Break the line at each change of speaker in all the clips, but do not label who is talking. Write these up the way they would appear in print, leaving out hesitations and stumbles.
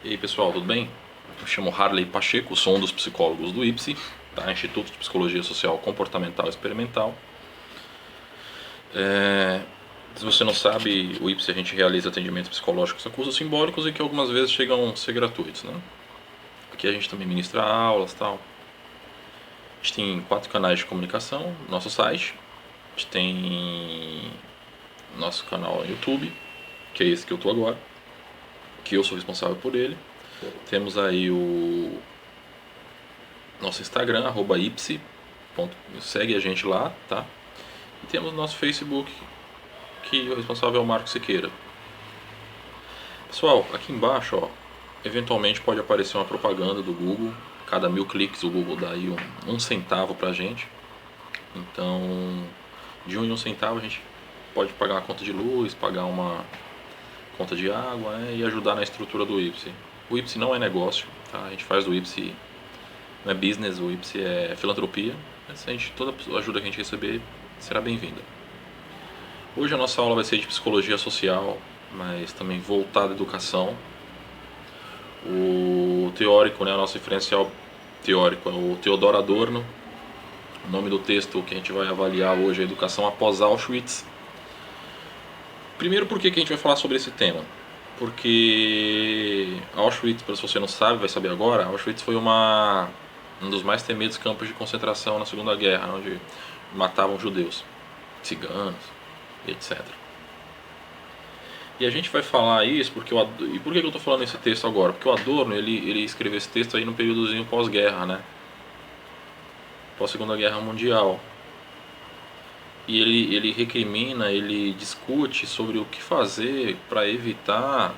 E aí pessoal, tudo bem? Eu chamo Harley Pacheco, sou um dos psicólogos do IPSI, tá? Instituto de Psicologia Social Comportamental Experimental. Se você não sabe, o IPSI a gente realiza atendimentos psicológicos a custos simbólicos e que algumas vezes chegam a ser gratuitos, né? Aqui a gente também ministra aulas e tal. A gente tem 4 canais de comunicação no nosso site. A gente tem nosso canal no YouTube, que é esse que eu tô agora, que eu sou responsável por ele. Temos aí o nosso Instagram, @ipsi, segue a gente lá, tá? E temos o nosso Facebook, que o responsável é o Marco Siqueira. Pessoal, aqui embaixo, ó, eventualmente pode aparecer uma propaganda do Google. Cada 1000 cliques o Google dá aí um centavo pra gente. Então, de 1 em 1 centavo a gente pode pagar uma conta de luz, pagar uma conta de água, e ajudar na estrutura do IPSI. O IPSI não é negócio, tá? A gente faz do IPSI, não é business, o IPSI é filantropia. Toda ajuda que a gente receber será bem-vinda. Hoje a nossa aula vai ser de psicologia social, mas também voltada à educação. O teórico, né, o nosso diferencial teórico é o Theodor Adorno. O nome do texto que a gente vai avaliar hoje é Educação após Auschwitz. Primeiro, por que a gente vai falar sobre esse tema? Porque Auschwitz, se você não sabe, vai saber agora, Auschwitz foi um dos mais temidos campos de concentração na Segunda Guerra, onde matavam judeus, ciganos, etc. E a gente vai falar isso porque e por que eu estou falando esse texto agora? Porque o Adorno ele escreveu esse texto aí no períodozinho pós-guerra, né? Pós-Segunda Guerra Mundial. E ele recrimina, ele discute sobre o que fazer para evitar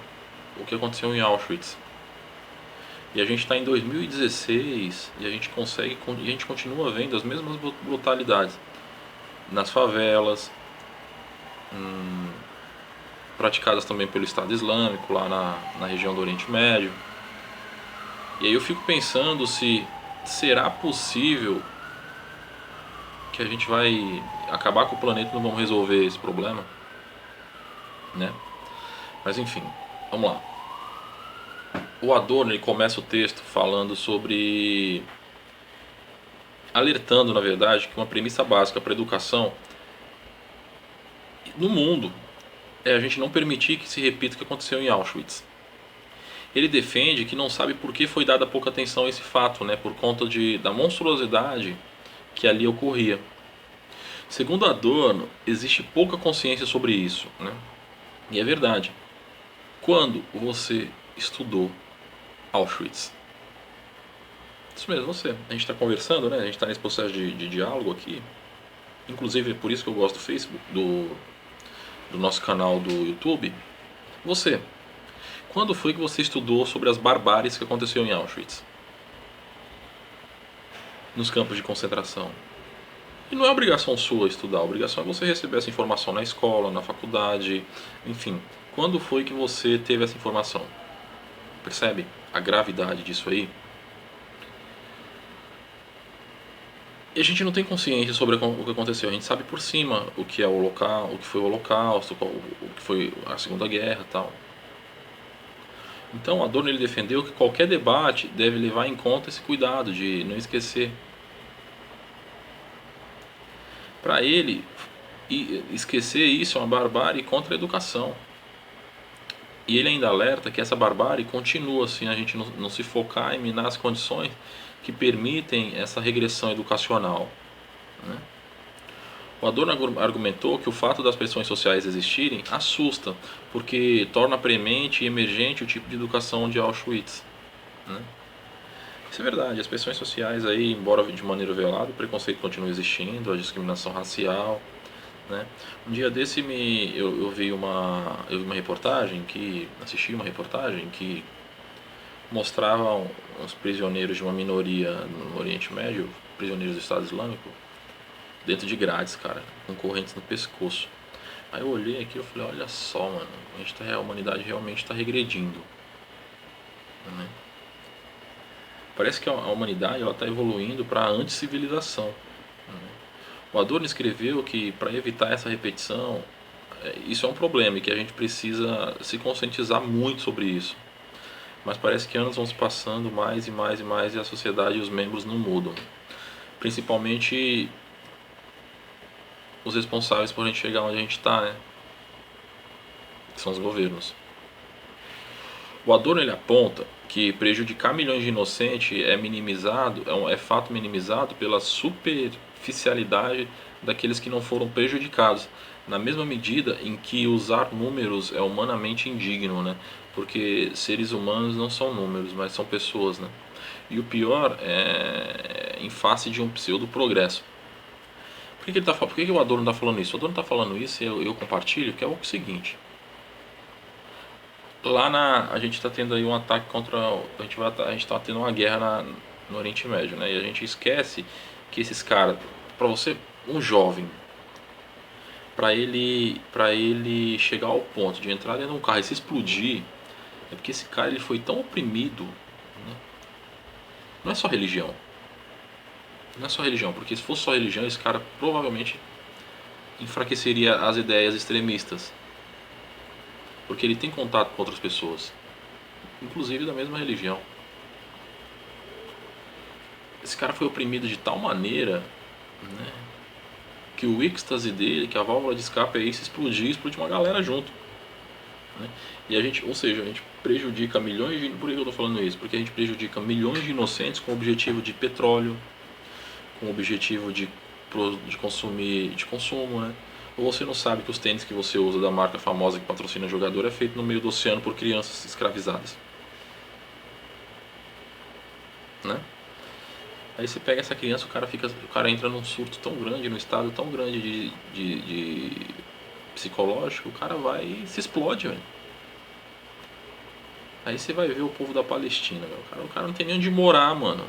o que aconteceu em Auschwitz. E a gente está em 2016 e a gente continua vendo as mesmas brutalidades nas favelas, praticadas também pelo Estado Islâmico lá na região do Oriente Médio. E aí eu fico pensando se será possível que a gente vai acabar com o planeta e não vamos resolver esse problema, né? Mas enfim, vamos lá. O Adorno ele começa o texto falando sobre, alertando na verdade que uma premissa básica para a educação no mundo é a gente não permitir que se repita o que aconteceu em Auschwitz. Ele defende que não sabe por que foi dada pouca atenção a esse fato, né, por conta da monstruosidade que ali ocorria. Segundo Adorno, existe pouca consciência sobre isso, né? E é verdade. Quando você estudou Auschwitz? Isso mesmo, você. A gente está conversando, né? A gente está nesse processo de diálogo aqui. Inclusive é por isso que eu gosto do Facebook, do nosso canal do YouTube. Você. Quando foi que você estudou sobre as barbáries que aconteceu em Auschwitz? Nos campos de concentração. E não é obrigação sua estudar, a obrigação é você receber essa informação na escola, na faculdade, enfim. Quando foi que você teve essa informação? Percebe a gravidade disso aí? E a gente não tem consciência sobre o que aconteceu, a gente sabe por cima o que é o que foi o Holocausto, o que foi a Segunda Guerra e tal. Então Adorno ele defendeu que qualquer debate deve levar em conta esse cuidado de não esquecer. Para ele, esquecer isso é uma barbárie contra a educação. E ele ainda alerta que essa barbárie continua assim, a gente não se focar em minar as condições que permitem essa regressão educacional, né? O Adorno argumentou que o fato das pressões sociais existirem assusta, porque torna premente e emergente o tipo de educação de Auschwitz, né? Isso é verdade, as pressões sociais aí, embora de maneira velada, o preconceito continua existindo, a discriminação racial, né? Um dia desse eu vi uma reportagem assisti uma reportagem que mostrava uns prisioneiros de uma minoria no Oriente Médio, prisioneiros do Estado Islâmico, dentro de grades, cara, com correntes no pescoço. Aí eu olhei aqui e falei, olha só, mano, a humanidade realmente está regredindo, né? Parece que a humanidade está evoluindo para a anticivilização, né? O Adorno escreveu que para evitar essa repetição, isso é um problema e que a gente precisa se conscientizar muito sobre isso. mas parece que anos vão se passando mais e mais e mais e a sociedade e os membros não mudam. Principalmente os responsáveis por a gente chegar onde a gente está, né? Que são os governos. O Adorno ele aponta que prejudicar milhões de inocentes é minimizado, é fato minimizado pela superficialidade daqueles que não foram prejudicados, na mesma medida em que usar números é humanamente indigno, né? Porque seres humanos não são números, mas são pessoas, né? E o pior é em face de um pseudo progresso. Por que o Adorno está falando isso? O Adorno está falando isso e eu compartilho, que é o seguinte. A gente está tendo aí um ataque contra. A gente está tendo uma guerra no Oriente Médio, né? E a gente esquece que esses caras, para você, um jovem, para ele chegar ao ponto de entrar dentro de um carro e se explodir, é porque esse cara ele foi tão oprimido, né? Não é só religião. Não é só religião, porque se fosse só religião, esse cara provavelmente enfraqueceria as ideias extremistas. Porque ele tem contato com outras pessoas, inclusive da mesma religião. Esse cara foi oprimido de tal maneira, né, que o êxtase dele, que a válvula de escape aí se explodir, explode uma galera junto, né? E a gente, ou seja, a gente prejudica milhões de... Por que eu estou falando isso? Porque a gente prejudica milhões de inocentes com o objetivo de petróleo, com o objetivo de consumir, de consumo, né? Ou você não sabe que os tênis que você usa da marca famosa que patrocina jogador é feito no meio do oceano por crianças escravizadas, né? Aí você pega essa criança, o cara entra num surto tão grande, num estado tão grande de psicológico, o cara vai e se explode, velho. Aí você vai ver o povo da Palestina, velho. O cara não tem nem onde morar, mano.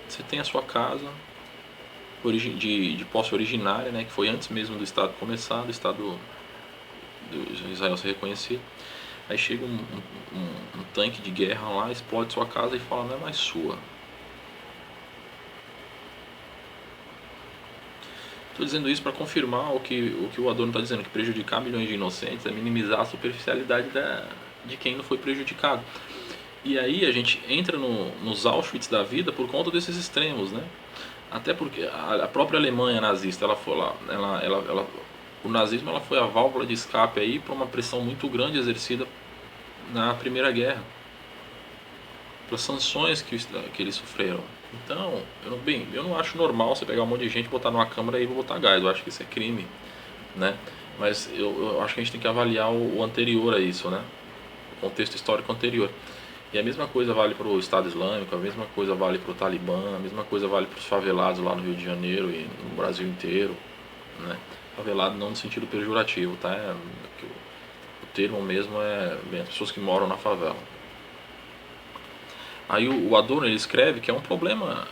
Você tem a sua casa de posse originária, né, que foi antes mesmo do Estado começar, do Estado de Israel ser reconhecido. Aí chega um tanque de guerra lá, explode sua casa e fala, não é mais sua. Estou dizendo isso para confirmar o que o Adorno está dizendo, que prejudicar milhões de inocentes é minimizar a superficialidade de quem não foi prejudicado. E aí a gente entra nos Auschwitz da vida por conta desses extremos, né? Até porque a própria Alemanha nazista, ela foi lá, o nazismo ela foi a válvula de escape aí para uma pressão muito grande exercida na Primeira Guerra, para as sanções que eles sofreram. Então, eu não acho normal você pegar um monte de gente, botar numa câmara e botar gás. Eu acho que isso é crime, né? Mas eu acho que a gente tem que avaliar o anterior a isso, né? O contexto histórico anterior. E a mesma coisa vale para o Estado Islâmico, a mesma coisa vale para o Talibã, a mesma coisa vale para os favelados lá no Rio de Janeiro e no Brasil inteiro, né? Favelado não no sentido pejorativo, tá? O termo mesmo é as pessoas que moram na favela. Aí o Adorno ele escreve que é um problema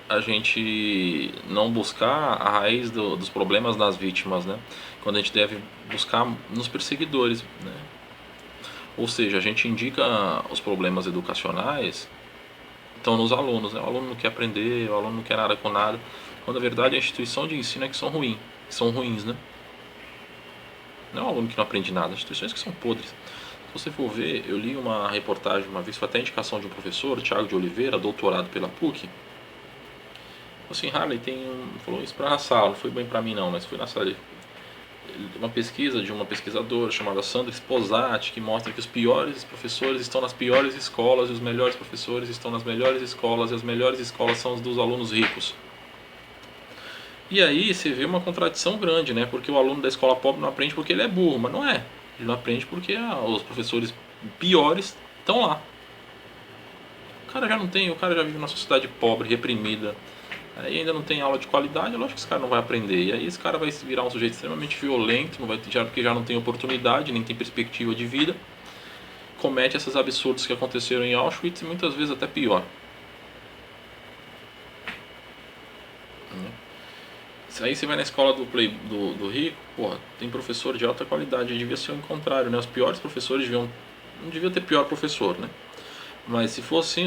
a gente não buscar a raiz dos problemas nas vítimas, né? Quando a gente deve buscar nos perseguidores, né? Ou seja, a gente indica os problemas educacionais estão nos alunos, né? O aluno não quer aprender, o aluno não quer nada com nada, quando na verdade a instituição de ensino é que são ruins, né? Não é o aluno que não aprende nada, as instituições que são podres. Se você for ver, eu li uma reportagem uma vez, foi até indicação de um professor, Thiago de Oliveira, doutorado pela PUC. Assim, Harley falou isso pra sala, não foi bem pra mim não, mas foi na sala. Uma pesquisa de uma pesquisadora chamada Sandra Sposati, que mostra que os piores professores estão nas piores escolas e os melhores professores estão nas melhores escolas e as melhores escolas são as dos alunos ricos. E aí você vê uma contradição grande, né? Porque o aluno da escola pobre não aprende porque ele é burro, mas não é. Ele não aprende porque os professores piores estão lá. O cara já vive numa sociedade pobre, reprimida. Aí ainda não tem aula de qualidade, é lógico que esse cara não vai aprender. E aí esse cara vai virar um sujeito extremamente violento, porque já não tem oportunidade, nem tem perspectiva de vida. Comete esses absurdos que aconteceram em Auschwitz e muitas vezes até pior. Aí você vai na escola do rico, porra, tem professor de alta qualidade, devia ser o contrário, né? Os piores professores não devia ter pior professor, né? Mas se fosse assim,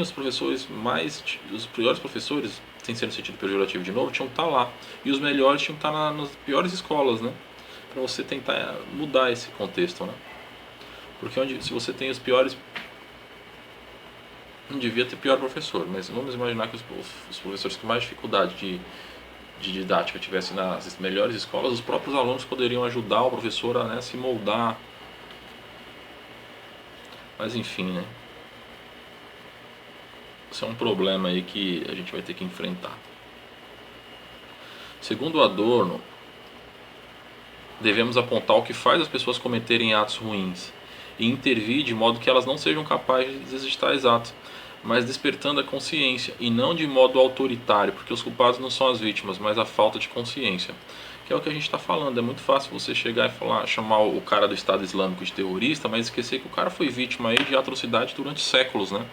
os piores professores, sem ser no sentido pejorativo de novo, tinham que estar lá. E os melhores tinham que estar nas piores escolas, né? Para você tentar mudar esse contexto, né? Porque se você tem os piores não devia ter pior professor, mas vamos imaginar que os professores com mais dificuldade de didática tivessem nas melhores escolas, os próprios alunos poderiam ajudar o professor a, né, se moldar. Mas enfim, né? Isso é um problema aí que a gente vai ter que enfrentar. Segundo Adorno, devemos apontar o que faz as pessoas cometerem atos ruins e intervir de modo que elas não sejam capazes de exercitar tais atos, mas despertando a consciência e não de modo autoritário, porque os culpados não são as vítimas, mas a falta de consciência. Que é o que a gente está falando. É muito fácil você chegar e chamar o cara do Estado Islâmico de terrorista, mas esquecer que o cara foi vítima aí de atrocidade durante séculos, né?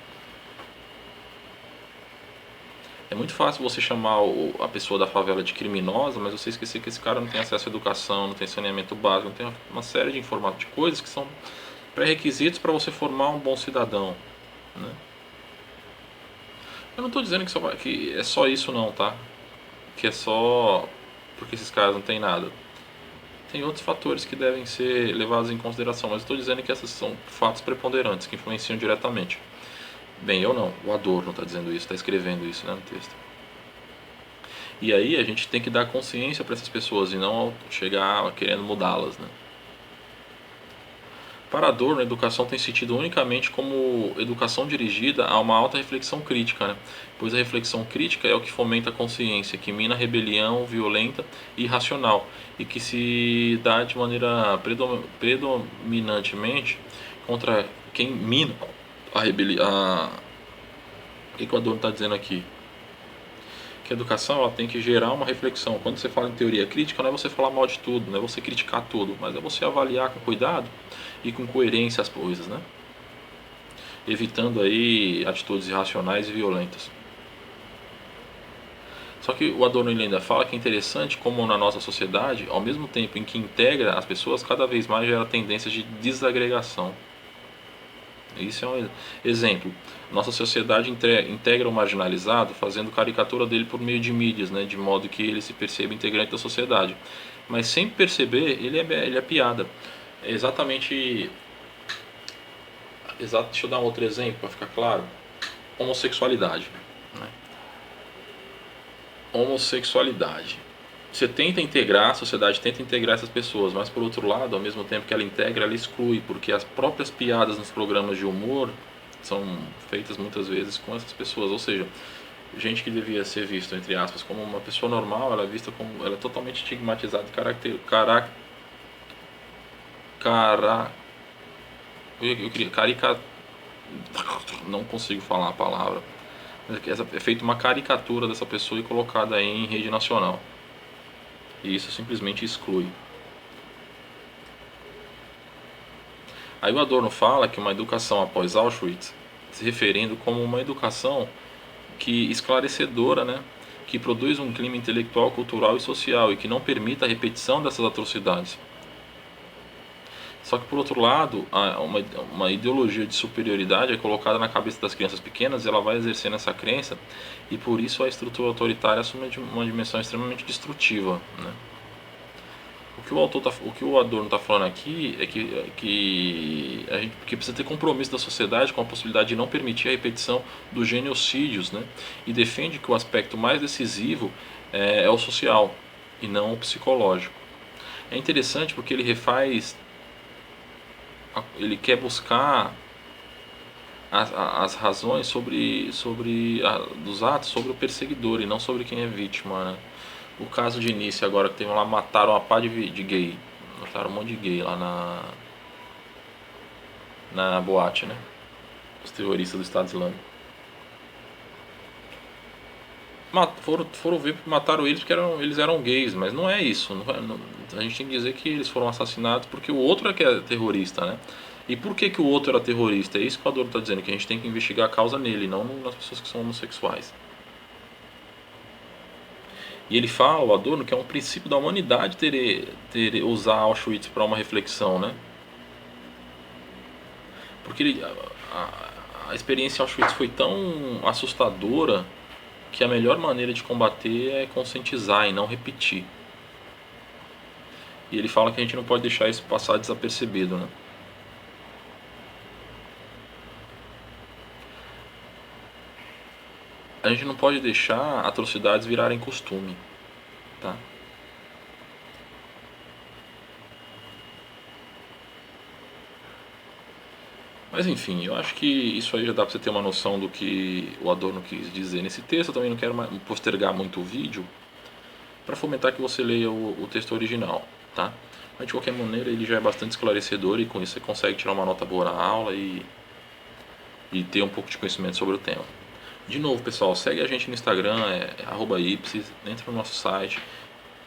É muito fácil você chamar a pessoa da favela de criminosa, mas você esquecer que esse cara não tem acesso à educação, não tem saneamento básico, não tem uma série de coisas que são pré-requisitos para você formar um bom cidadão, né? Eu não estou dizendo que é só isso não, tá? Que é só porque esses caras não têm nada. Tem outros fatores que devem ser levados em consideração, mas eu estou dizendo que esses são fatos preponderantes, que influenciam diretamente. Bem, eu não, o Adorno está dizendo isso, está escrevendo isso, né, no texto. E aí a gente tem que dar consciência para essas pessoas e não chegar querendo mudá-las, né? Para Adorno, a educação tem sentido unicamente como educação dirigida a uma alta reflexão crítica, né? Pois a reflexão crítica é o que fomenta a consciência, que mina a rebelião violenta e irracional, e que se dá de maneira predominantemente contra quem mina a rebelião. O que o Adorno está dizendo aqui? Que a educação ela tem que gerar uma reflexão. Quando você fala em teoria crítica, não é você falar mal de tudo, não é você criticar tudo, mas é você avaliar com cuidado e com coerência as coisas, né? Evitando aí atitudes irracionais e violentas. Só que o Adorno ainda fala que é interessante como na nossa sociedade, ao mesmo tempo em que integra as pessoas, cada vez mais gera tendências de desagregação. Isso é um exemplo. Nossa sociedade integra o marginalizado, fazendo caricatura dele por meio de mídias, né, de modo que ele se perceba integrante da sociedade. Mas sem perceber, ele é piada. É exatamente. Deixa eu dar um outro exemplo para ficar claro. Homossexualidade. Né? Homossexualidade. Você tenta integrar, a sociedade tenta integrar essas pessoas, mas por outro lado, ao mesmo tempo que ela integra, ela exclui, porque as próprias piadas nos programas de humor são feitas muitas vezes com essas pessoas, ou seja, gente que devia ser vista, entre aspas, como uma pessoa normal, ela é vista como, ela é totalmente estigmatizada, não consigo falar a palavra, é feita uma caricatura dessa pessoa e colocada aí em rede nacional. E isso simplesmente exclui. Aí o Adorno fala que uma educação após Auschwitz, se referindo como uma educação que esclarecedora, né, que produz um clima intelectual, cultural e social e que não permita a repetição dessas atrocidades. Só que por outro lado, uma ideologia de superioridade é colocada na cabeça das crianças pequenas e ela vai exercendo essa crença e por isso a estrutura autoritária assume uma dimensão extremamente destrutiva, né? O que o Adorno está falando aqui é que a gente que precisa ter compromisso da sociedade com a possibilidade de não permitir a repetição dos genocídios, né? E defende que o aspecto mais decisivo é o social e não o psicológico. É interessante porque ele quer buscar as razões dos atos sobre o perseguidor e não sobre quem é vítima, né? O caso de início agora que teve lá, mataram uma pá de gay, mataram um monte de gay lá na boate, né? Os terroristas do Estado Islâmico. Foram ver que mataram eles porque eles eram gays, mas não é isso. A gente tem que dizer que eles foram assassinados porque o outro é que é terrorista, né? E por que o outro era terrorista? É isso que o Adorno está dizendo, que a gente tem que investigar a causa nele, não nas pessoas que são homossexuais. E ele fala, o Adorno, que é um princípio da humanidade usar Auschwitz para uma reflexão, né? Porque a experiência Auschwitz foi tão assustadora que a melhor maneira de combater é conscientizar e não repetir. E ele fala que a gente não pode deixar isso passar desapercebido, né? a gente não pode deixar atrocidades virarem costume, tá? Mas enfim, eu acho que isso aí já dá para você ter uma noção do que o Adorno quis dizer nesse texto. Eu também não quero postergar muito o vídeo para fomentar que você leia o texto original, tá? Mas de qualquer maneira ele já é bastante esclarecedor e com isso você consegue tirar uma nota boa na aula e ter um pouco de conhecimento sobre o tema. De novo, pessoal, segue a gente no Instagram, @ipsis, entra no nosso site,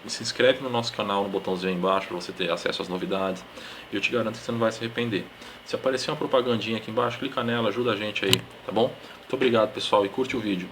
se inscreve no nosso canal no botãozinho aí embaixo para você ter acesso às novidades. E eu te garanto que você não vai se arrepender. Se aparecer uma propagandinha aqui embaixo, clica nela, ajuda a gente aí, tá bom? Muito obrigado, pessoal, e curte o vídeo.